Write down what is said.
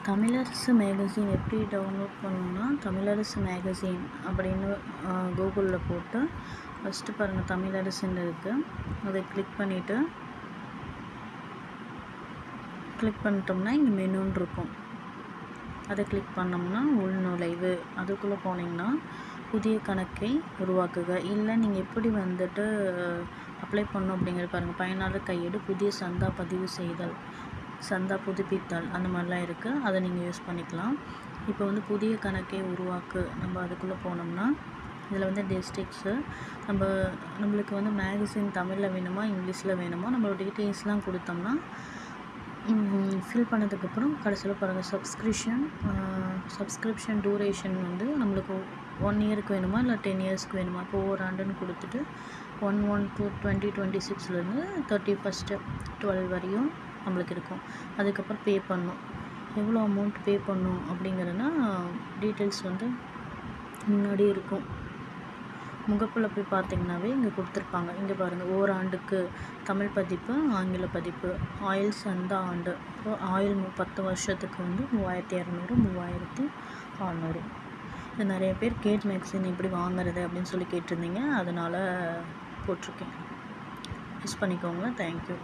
Tamilarasu magazine எப்படி download பண்ணணும்னா, Tamilarasu magazine அப்படின்னு கூகுளில் போட்டு ஃபஸ்ட்டு பாருங்கள், தமிழரசுன்னு இருக்குது. அதை கிளிக் பண்ணிட்டோம்னா இங்கே மெனுன்னு இருக்கும். அதை கிளிக் பண்ணோம்னா உள்நுழைவு, அதுக்குள்ளே போனீங்கன்னா புதிய கணக்கை உருவாக்குக. இல்லை நீங்கள் எப்படி வந்துட்டு அப்ளை பண்ணணும் அப்படிங்கிறது பாருங்கள். பயனாளர் கையேடு, புதிய சந்தா பதிவு செய்தல், சந்தா புதுப்பித்தல், அந்த மாதிரிலாம் இருக்குது. அதை நீங்கள் யூஸ் பண்ணிக்கலாம். இப்போ வந்து புதிய கணக்கை உருவாக்கு, நம்ம அதுக்குள்ளே போனோம்னா இதில் வந்து டிஸ்ட்ரிக்ஸு, நம்மளுக்கு வந்து மேகசின் தமிழில் வேணுமா இங்கிலீஷில் வேணுமா, நம்மளோட டீட்டெயில்ஸ்லாம் கொடுத்தோம்னா ஃபில் பண்ணதுக்கப்புறம் கடைசியில் பாருங்கள் சப்ஸ்கிரிப்ஷன் டூரேஷன் வந்து நம்மளுக்கு 1 இயருக்கு வேணுமா இல்லை 10 இயர்ஸ்க்கு வேணுமா. இப்போ ஓராண்டுன்னு கொடுத்துட்டு 1/1/2026 31/12 வரையும் நம்மளுக்கு இருக்கும். அதுக்கப்புறம் பே பண்ணணும். எவ்வளோ அமௌண்ட் பே பண்ணணும் அப்படிங்கிறதுனா டீட்டெயில்ஸ் வந்து முன்னாடி இருக்கும். முகப்பில் போய் பார்த்திங்கனாவே இங்கே கொடுத்துருப்பாங்க. இங்கே பாருங்கள், ஓராண்டுக்கு தமிழ் பதிப்பு, ஆங்கில பதிப்பு, ஆயில் சந்தா ஆண்டு. இப்போ ஆயில் 10 வருஷத்துக்கு வந்து 3200, 3600. இது நிறைய பேர் கேட் மேக்சின் எப்படி வாங்குறது அப்படின்னு சொல்லி கேட்டிருந்தீங்க. அதனால் போட்டிருக்கேன். யூஸ் பண்ணிக்கோங்க. தேங்க்யூ.